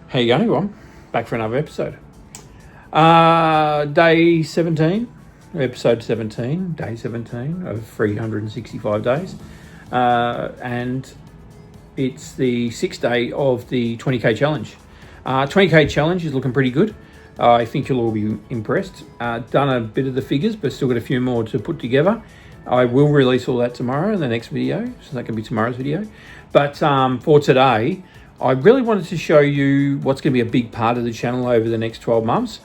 How you going, everyone? Back for another episode. Day 17, episode 17, day 17 of 365 days. And it's the sixth day of the 20k challenge. 20k challenge is looking pretty good. I think you'll all be impressed. Done a bit of the figures, but still got a few more to put together. I will release all that tomorrow in the next video, so that can be tomorrow's video. But for today, I really wanted to show you what's going to be a big part of the channel over the next 12 months.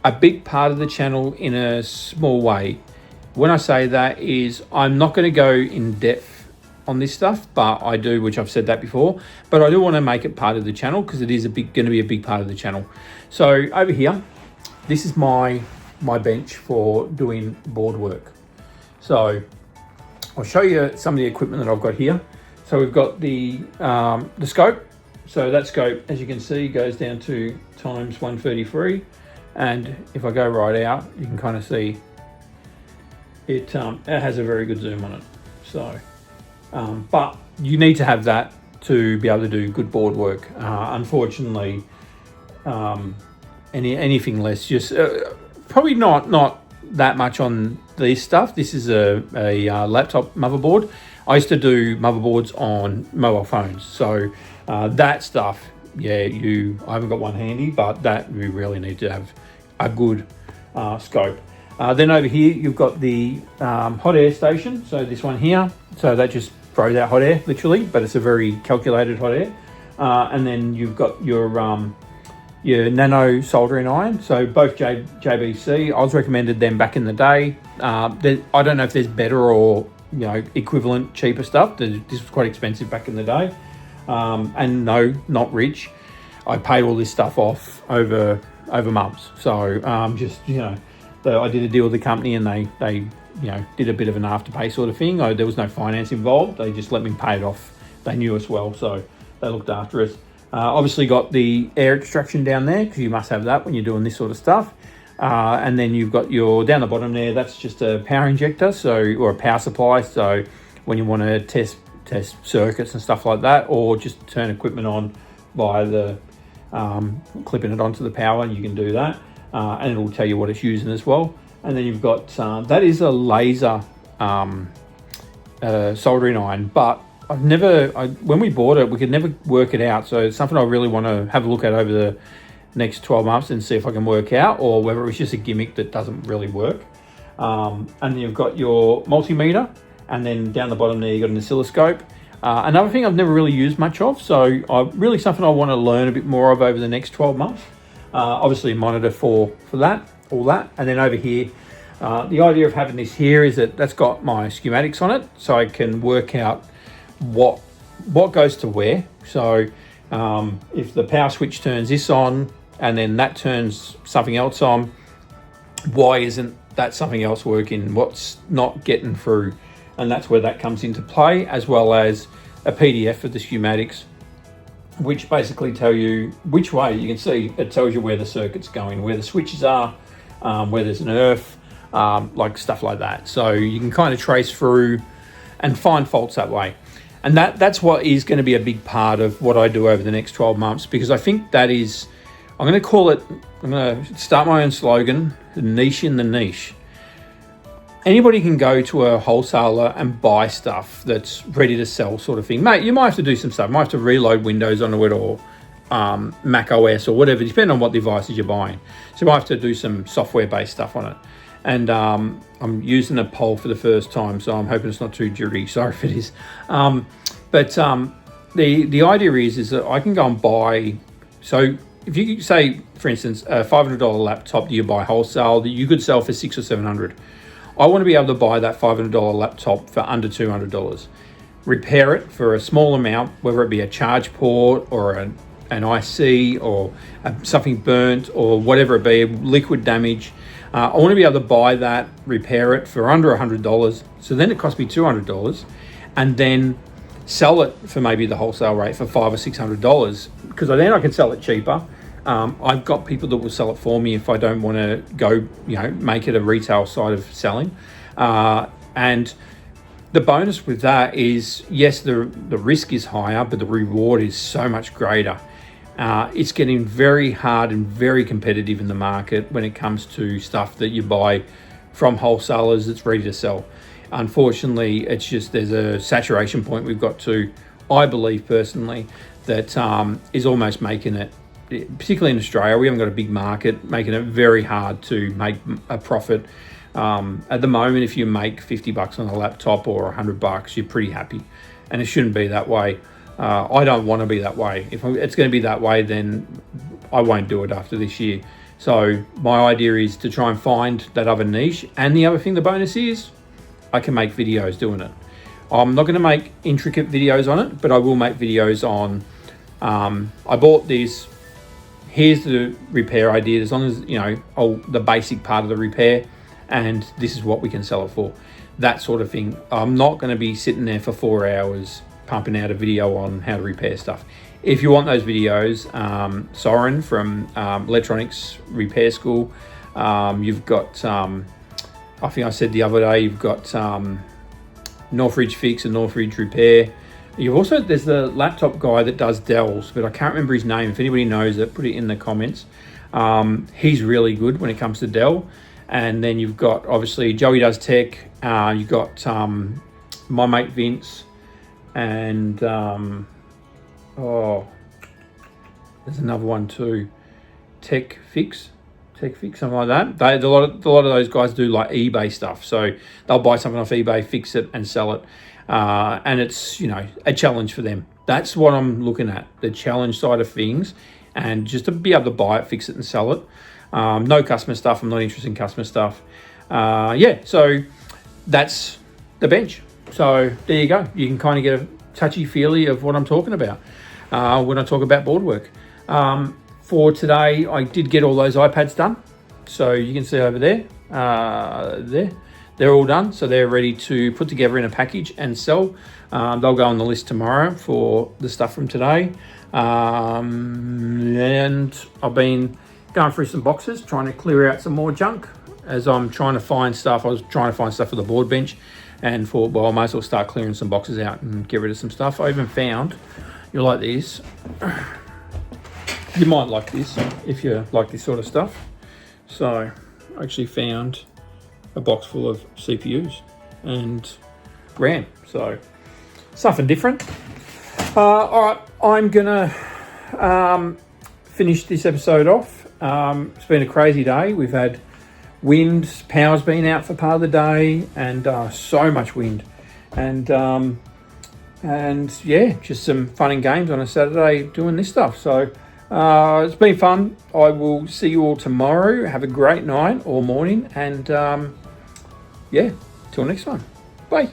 A big part of the channel in a small way. When I say that is, I'm not going to go in depth on this stuff, but I do, which I've said that before, but I do want to make it part of the channel because it is going to be a big part of the channel. So over here, this is my bench for doing board work. So I'll show you some of the equipment that I've got here. So we've got the scope. So that scope, as you can see, goes down to times 133. And if I go right out, you can kind of see it has a very good zoom on it. So, but you need to have that to be able to do good board work. Unfortunately, anything less, just probably not that much on this stuff. This is a laptop motherboard. I used to do motherboards on mobile phones. So that stuff, yeah, I haven't got one handy, but that you really need to have a good scope. Then over here, you've got the hot air station. So this one here, so that just throws out hot air, literally, but it's a very calculated hot air. And then you've got your nano soldering iron. So both JBC, I was recommended them back in the day. I don't know if there's better or equivalent cheaper stuff. This was quite expensive back in the day. And no, not rich. I paid all this stuff off over months. So I did a deal with the company and they did a bit of an afterpay sort of thing. There was no finance involved. They just let me pay it off. They knew us well, so they looked after us. Obviously got the air extraction down there because you must have that when you're doing this sort of stuff. And then you've got down the bottom there, that's just a power injector, or a power supply. So when you want to test circuits and stuff like that, or just turn equipment on via the clipping it onto the power, you can do that. And it'll tell you what it's using as well. And then you've got, that is a laser soldering iron, but when we bought it, we could never work it out. So it's something I really want to have a look at over the next 12 months and see if I can work out, or whether it was just a gimmick that doesn't really work. And then you've got your multimeter, and then down the bottom there, you've got an oscilloscope. Another thing I've never really used much of, so really something I want to learn a bit more of over the next 12 months. Obviously a monitor for that, all that. And then over here, the idea of having this here is that that's got my schematics on it, so I can work out what goes to where. So if the power switch turns this on and then that turns something else on, why isn't that something else working? What's not getting through? And that's where that comes into play, as well as a PDF of the schematics, which basically tell you which way. You can see it tells you where the circuit's going, where the switches are, where there's an earth, like stuff like that. So you can kind of trace through and find faults that way. And that's what is going to be a big part of what I do over the next 12 months, because I think that is, I'm going to start my own slogan, Nichin the Niche. Anybody can go to a wholesaler and buy stuff that's ready to sell sort of thing. Mate, you might have to do some stuff. You might have to reload Windows onto it, or Mac OS or whatever, depending on what devices you're buying. So you might have to do some software-based stuff on it. And I'm using a poll for the first time, so I'm hoping it's not too dirty. Sorry if it is. But the idea is that I can go and buy. So if you say, for instance, a $500 laptop that you buy wholesale that you could sell for $600 or $700. I want to be able to buy that $500 laptop for under $200. Repair it for a small amount, whether it be a charge port or an IC or something burnt or whatever it be, liquid damage. I want to be able to buy that, repair it for under $100. So then it costs me $200, and then sell it for maybe the wholesale rate for $500 or $600, because then I can sell it cheaper. I've got people that will sell it for me if I don't want to go, make it a retail side of selling. And the bonus with that is, yes, the risk is higher, but the reward is so much greater. It's getting very hard and very competitive in the market when it comes to stuff that you buy from wholesalers that's ready to sell. Unfortunately, it's just there's a saturation point we've got to, I believe personally, that is almost making it, particularly in Australia, we haven't got a big market, making it very hard to make a profit. At the moment, if you make $50 on a laptop or $100, you're pretty happy, and it shouldn't be that way. I don't want to be that way. If it's going to be that way, then I won't do it after this year. So my idea is to try and find that other niche. And the other thing, the bonus is I can make videos doing it. I'm not going to make intricate videos on it, but I will make videos on, I bought this, here's the repair idea, as long as, you know, the basic part of the repair, and this is what we can sell it for. That sort of thing. I'm not going to be sitting there for 4 hours pumping out a video on how to repair stuff. If you want those videos, Soren from Electronics Repair School, you've got, I think I said the other day, you've got Northridge Fix and Northridge Repair. You've also, there's the laptop guy that does Dells, but I can't remember his name. If anybody knows it, put it in the comments. He's really good when it comes to Dell. And then you've got, obviously, Joey does tech. You've got my mate Vince, and there's another one too, Tech Fix, something like that. A lot of those guys do like eBay stuff, so they'll buy something off eBay, fix it, and sell it. And it's, you know, a challenge for them. That's what I'm looking at, the challenge side of things, and just to be able to buy it, fix it, and sell it. No customer stuff. I'm not interested in customer stuff. Yeah, so that's the bench. So there you go. You can kind of get a touchy-feely of what I'm talking about when I talk about board work. For today, I did get all those iPads done. So you can see over there, they're all done. So they're ready to put together in a package and sell. They'll go on the list tomorrow for the stuff from today. And I've been going through some boxes, trying to clear out some more junk as I'm trying to find stuff. I was trying to find stuff for the board bench, and for, well, I might as well start clearing some boxes out and get rid of some stuff. I even found, you'll like this. You might like this if you like this sort of stuff. So I actually found a box full of CPUs and RAM. So something different. All right, I'm gonna finish this episode off. It's been a crazy day. We've had wind, power's been out for part of the day, and so much wind. And yeah, just some fun and games on a Saturday doing this stuff. So it's been fun. I will see you all tomorrow. Have a great night or morning, and yeah, till next time. Bye.